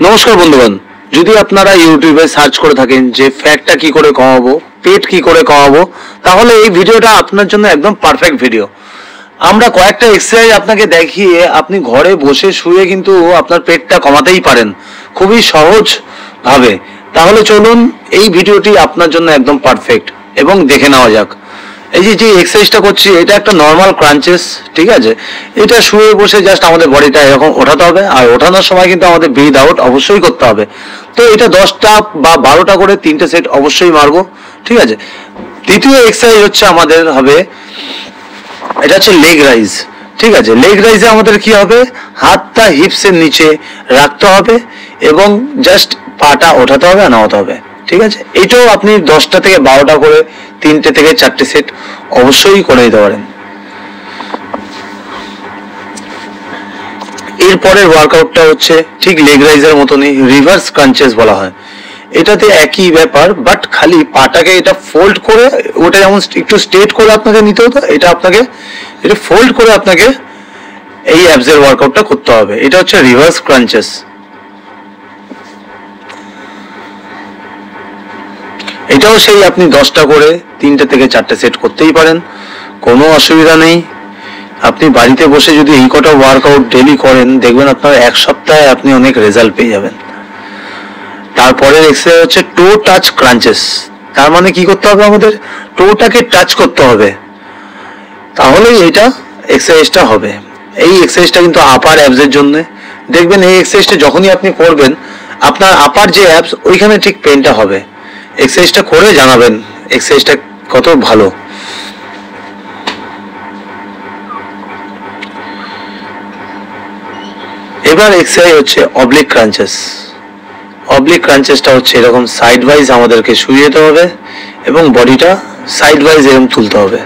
নমস্কার বন্ধুগণ, যদি আপনারা ইউটিউবে সার্চ করে থাকেন যে ফ্যাটটা কি করে কমাবো, পেট কি করে কমাবো, তাহলে এই ভিডিওটা আপনার জন্য একদম পারফেক্ট ভিডিও। আমরা কয়েকটা এক্সারসাইজ আপনাকে দেখিয়ে আপনি ঘরে বসে শুয়ে কিন্তু আপনার পেটটা কমাতেই পারেন খুবই সহজ ভাবে। তাহলে চলুন এই ভিডিওটি আপনার জন্য একদম পারফেক্ট এবং দেখে নেওয়া যাক। এই যে এক্সারসাইজটা করছি এটা একটা নর্মাল ক্রাঞ্চেস, ঠিক আছে। এটা শুয়ে বসে জাস্ট আমাদের বডিটা এরকম ওঠাতে হবে, আর ওঠানোর সময় কিন্তু আমাদের ব্রিথ আউট অবশ্যই করতে হবে। তো এটা 10টা বা 12টা করে 3টে সেট অবশ্যই মারবো, ঠিক আছে। দ্বিতীয় এক্সারসাইজ হচ্ছে আমাদের হবে, এটা হচ্ছে লেগ রাইজ, ঠিক আছে। লেগ রাইজে আমাদের কি হবে, হাতটা হিপসের নিচে রাখতে হবে এবং জাস্ট পাটা ওঠাতে হবে আর নামাতে হবে, ঠিক আছে। এইটাও আপনি 10টা থেকে 12টা করে 3টে থেকে 4টে সেট অবশ্যই করে দিতে পারেন। এরপরের ওয়ার্কআউটটা হচ্ছে ঠিক লেগ রাইজের মতনই, রিভার্স ক্রাঞ্চেস বলা হয়। এটাতে একই ব্যাপার, বাট খালি পাটাকে এটা ফোল্ড করে, ওটা যেমন একটু স্ট্রেট করে আপনাকে নিতে হতো, এটা আপনাকে এটা ফোল্ড করে আপনাকে এই অ্যাবসের ওয়ার্কআউটটা করতে হবে। এটা হচ্ছে রিভার্স ক্রাঞ্চেস। এটাও সেই আপনি 10টা করে 3টে থেকে 4টে সেট করতেই পারেন, কোনো অসুবিধা নেই। আপনি বাড়িতে বসে যদি এই কটা ওয়ার্কআউট ডেলি করেন, দেখবেন আপনার এক সপ্তাহে আপনি অনেক রেজাল্ট পেয়ে যাবেন। তারপরের এক্সারসাইজ হচ্ছে টো টাচ ক্রাঞ্চেস। তার মানে কি করতে হবে, আমাদের টোটাকে টাচ করতে হবে, তাহলেই এটা এক্সারসাইজটা হবে। এই এক্সারসাইজটা কিন্তু আপার অ্যাবসের জন্য। দেখবেন এই এক্সারসাইজটা যখনই আপনি করবেন, আপনার আপার যে অ্যাবস ওইখানে ঠিক পেনটা হবে। এক্সারসাইজটা করে জানাবেন এক্সারসাইজটা কত ভালো। এবার এক্সারসাইজ হচ্ছে অবলিক ক্রাঞ্চেস। অবলিক ক্রাঞ্চেসটা হচ্ছে এরকম সাইড ওয়াইজ আমাদেরকে শুয়ে যেতে হবে এবং বডিটা সাইড ওয়াইজ এরকম তুলতে হবে।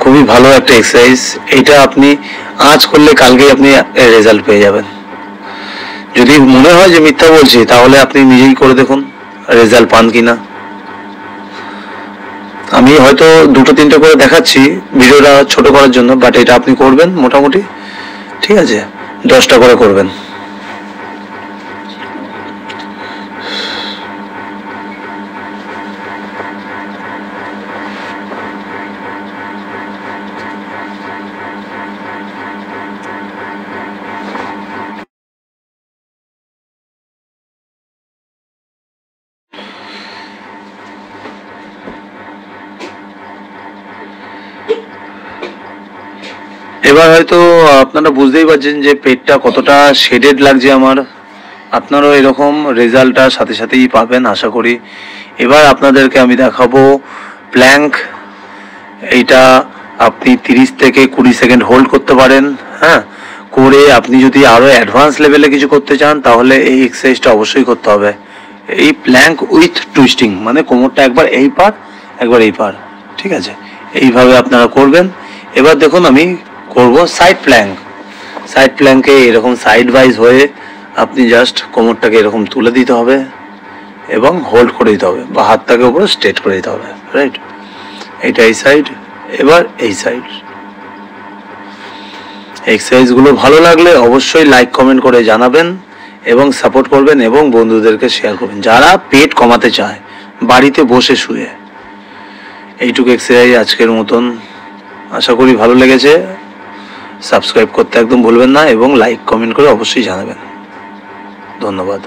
খুবই ভালো একটা এক্সারসাইজ। এটা আপনি আজ করলে কালকেই আপনি রেজাল্ট পেয়ে যাবেন। যদি মনে হয় যে মিথ্যা বলছি, তাহলে আপনি নিজেই করে দেখুন রেজাল্ট পান কিনা। আমি হয়তো 2-3টে করে দেখাচ্ছি ভিডিওটা ছোট করার জন্য, বাট এটা আপনি করবেন মোটামুটি, ঠিক আছে। 10টা করে করবেন। এবার হয়তো আপনারা বুঝতেই পারছেন যে পেটটা কতটা শেডেড লাগছে আমার। আপনারাও এরকম রেজাল্টটা সাথে সাথেই পাবেন আশা করি। এবার আপনাদেরকে আমি দেখাবো প্ল্যাঙ্ক। এইটা আপনি 30 থেকে 20 সেকেন্ড হোল্ড করতে পারেন, হ্যাঁ। করে আপনি যদি আরও অ্যাডভান্স লেভেলে কিছু করতে চান, তাহলে এই এক্সারসাইজটা অবশ্যই করতে হবে। এই প্ল্যাঙ্ক উইথ টুইস্টিং, মানে কোমরটা একবার এই পার একবার এই পার, ঠিক আছে। এইভাবে আপনারা করবেন। এবার দেখুন আমি করব সাইড প্ল্যাঙ্ক। সাইড প্ল্যাঙ্কে এরকম সাইড ওয়াইজ হয়ে আপনি জাস্ট কোমরটাকে এরকম তুলে দিতে হবে এবং হোল্ড করে দিতে হবে, বা হাতটাকে উপরে স্ট্রেট করে দিতে হবে, রাইট। এইটা এই সাইড, এবার এই সাইড। এক্সারসাইজগুলো ভালো লাগলে অবশ্যই লাইক কমেন্ট করে জানাবেন এবং সাপোর্ট করবেন এবং বন্ধুদেরকে শেয়ার করবেন যারা পেট কমাতে চায় বাড়িতে বসে শুয়ে। এইটুকু এক্সারসাইজ আজকের মতন। আশা করি ভালো লেগেছে। সাবস্ক্রাইব করতে একদম ভুলবেন না এবং লাইক কমেন্ট করে অবশ্যই জানাবেন। ধন্যবাদ।